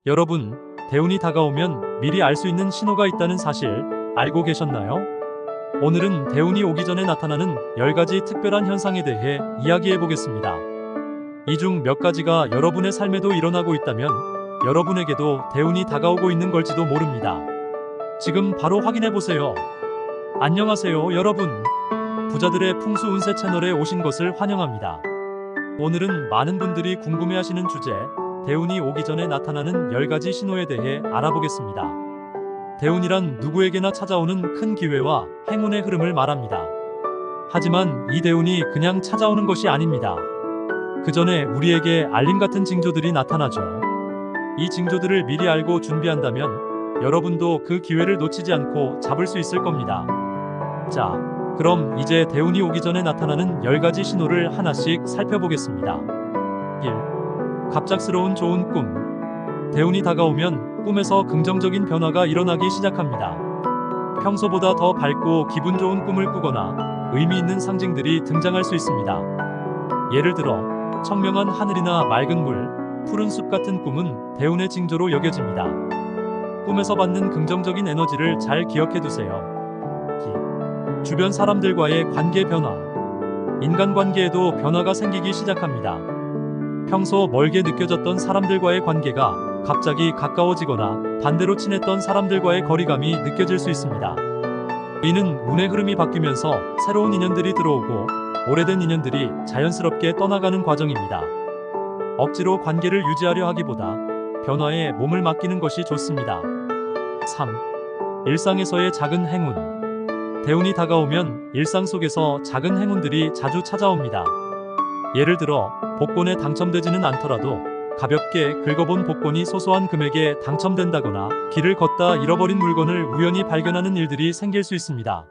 여러분, 대운이 다가오면 미리 알 수 있는 신호가 있다는 사실 알고 계셨나요? 오늘은 대운이 오기 전에 나타나는 10가지 특별한 현상에 대해 이야기해 보겠습니다. 이 중 몇 가지가 여러분의 삶에도 일어나고 있다면 여러분에게도 대운이 다가오고 있는 걸지도 모릅니다. 지금 바로 확인해 보세요. 안녕하세요, 여러분. 부자들의 풍수 운세 채널에 오신 것을 환영합니다. 오늘은 많은 분들이 궁금해하시는 주제, 대운이 오기 전에 나타나는 10가지 신호에 대해 알아보겠습니다. 대운이란 누구에게나 찾아오는 큰 기회와 행운의 흐름을 말합니다. 하지만 이 대운이 그냥 찾아오는 것이 아닙니다. 그 전에 우리에게 알림 같은 징조들이 나타나죠. 이 징조들을 미리 알고 준비한다면 여러분도 그 기회를 놓치지 않고 잡을 수 있을 겁니다. 자, 그럼 이제 대운이 오기 전에 나타나는 10가지 신호를 하나씩 살펴보겠습니다. 1. 갑작스러운 좋은 꿈. 대운이 다가오면 꿈에서 긍정적인 변화가 일어나기 시작합니다. 평소보다 더 밝고 기분 좋은 꿈을 꾸거나 의미 있는 상징들이 등장할 수 있습니다. 예를 들어 청명한 하늘이나 맑은 물, 푸른 숲 같은 꿈은 대운의 징조로 여겨집니다. 꿈에서 받는 긍정적인 에너지를 잘 기억해 두세요. 2. 주변 사람들과의 관계 변화. 인간관계에도 변화가 생기기 시작합니다. 평소 멀게 느껴졌던 사람들과의 관계가 갑자기 가까워지거나 반대로 친했던 사람들과의 거리감이 느껴질 수 있습니다. 이는 운의 흐름이 바뀌면서 새로운 인연들이 들어오고 오래된 인연들이 자연스럽게 떠나가는 과정입니다. 억지로 관계를 유지하려 하기보다 변화에 몸을 맡기는 것이 좋습니다. 3. 일상에서의 작은 행운. 대운이 다가오면 일상 속에서 작은 행운들이 자주 찾아옵니다. 예를 들어 복권에 당첨되지는 않더라도 가볍게 긁어본 복권이 소소한 금액에 당첨된다거나 길을 걷다 잃어버린 물건을 우연히 발견하는 일들이 생길 수 있습니다.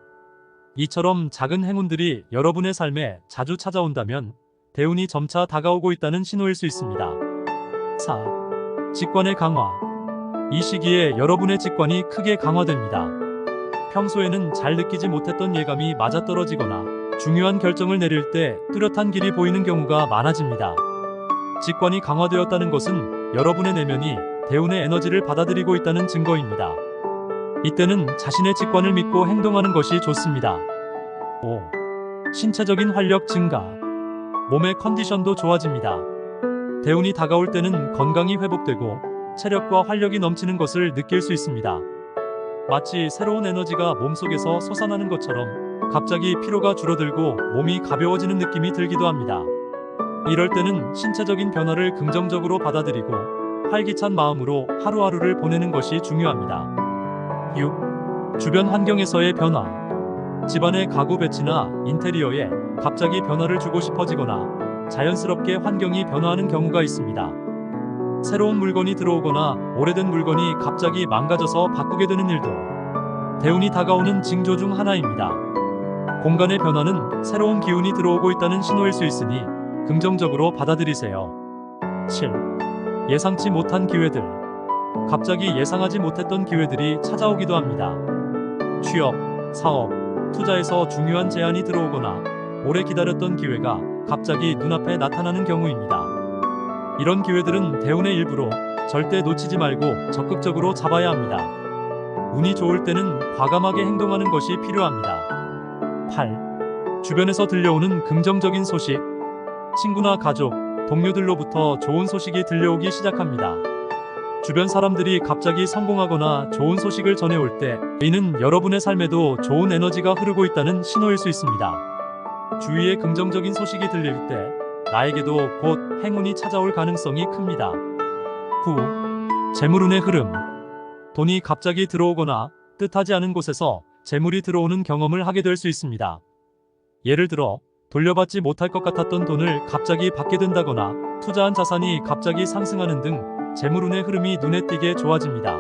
이처럼 작은 행운들이 여러분의 삶에 자주 찾아온다면 대운이 점차 다가오고 있다는 신호일 수 있습니다. 4. 직관의 강화. 이 시기에 여러분의 직관이 크게 강화됩니다. 평소에는 잘 느끼지 못했던 예감이 맞아떨어지거나 중요한 결정을 내릴 때 뚜렷한 길이 보이는 경우가 많아집니다. 직관이 강화되었다는 것은 여러분의 내면이 대운의 에너지를 받아들이고 있다는 증거입니다. 이때는 자신의 직관을 믿고 행동하는 것이 좋습니다. 5. 신체적인 활력 증가. 몸의 컨디션도 좋아집니다. 대운이 다가올 때는 건강이 회복되고 체력과 활력이 넘치는 것을 느낄 수 있습니다. 마치 새로운 에너지가 몸속에서 솟아나는 것처럼 갑자기 피로가 줄어들고 몸이 가벼워지는 느낌이 들기도 합니다. 이럴 때는 신체적인 변화를 긍정적으로 받아들이고 활기찬 마음으로 하루하루를 보내는 것이 중요합니다. 6. 주변 환경에서의 변화. 집안의 가구 배치나 인테리어에 갑자기 변화를 주고 싶어지거나 자연스럽게 환경이 변화하는 경우가 있습니다. 새로운 물건이 들어오거나 오래된 물건이 갑자기 망가져서 바꾸게 되는 일도 대운이 다가오는 징조 중 하나입니다. 공간의 변화는 새로운 기운이 들어오고 있다는 신호일 수 있으니 긍정적으로 받아들이세요. 7. 예상치 못한 기회들. 갑자기 예상하지 못했던 기회들이 찾아오기도 합니다. 취업, 사업, 투자에서 중요한 제안이 들어오거나 오래 기다렸던 기회가 갑자기 눈앞에 나타나는 경우입니다. 이런 기회들은 대운의 일부로 절대 놓치지 말고 적극적으로 잡아야 합니다. 운이 좋을 때는 과감하게 행동하는 것이 필요합니다. 8. 주변에서 들려오는 긍정적인 소식. 친구나 가족, 동료들로부터 좋은 소식이 들려오기 시작합니다. 주변 사람들이 갑자기 성공하거나 좋은 소식을 전해올 때 이는 여러분의 삶에도 좋은 에너지가 흐르고 있다는 신호일 수 있습니다. 주위에 긍정적인 소식이 들릴 때 나에게도 곧 행운이 찾아올 가능성이 큽니다. 9. 재물운의 흐름. 돈이 갑자기 들어오거나 뜻하지 않은 곳에서 재물이 들어오는 경험을 하게 될 수 있습니다. 예를 들어 돌려받지 못할 것 같았던 돈을 갑자기 받게 된다거나 투자한 자산이 갑자기 상승하는 등 재물운의 흐름이 눈에 띄게 좋아집니다.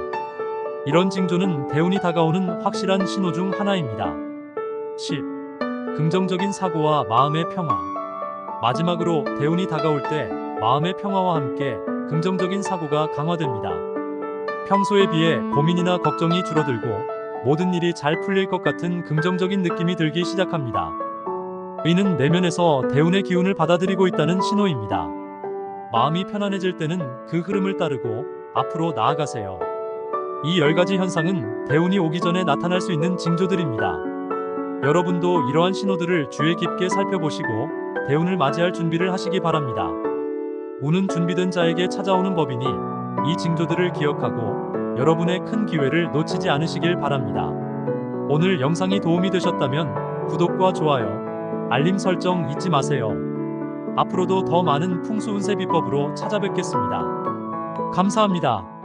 이런 징조는 대운이 다가오는 확실한 신호 중 하나입니다. 10. 긍정적인 사고와 마음의 평화. 마지막으로 대운이 다가올 때 마음의 평화와 함께 긍정적인 사고가 강화됩니다. 평소에 비해 고민이나 걱정이 줄어들고 모든 일이 잘 풀릴 것 같은 긍정적인 느낌이 들기 시작합니다. 이는 내면에서 대운의 기운을 받아들이고 있다는 신호입니다. 마음이 편안해질 때는 그 흐름을 따르고 앞으로 나아가세요. 이 10가지 현상은 대운이 오기 전에 나타날 수 있는 징조들입니다. 여러분도 이러한 신호들을 주의 깊게 살펴보시고 대운을 맞이할 준비를 하시기 바랍니다. 운은 준비된 자에게 찾아오는 법이니 이 징조들을 기억하고 여러분의 큰 기회를 놓치지 않으시길 바랍니다. 오늘 영상이 도움이 되셨다면 구독과 좋아요, 알림 설정 잊지 마세요. 앞으로도 더 많은 풍수운세 비법으로 찾아뵙겠습니다. 감사합니다.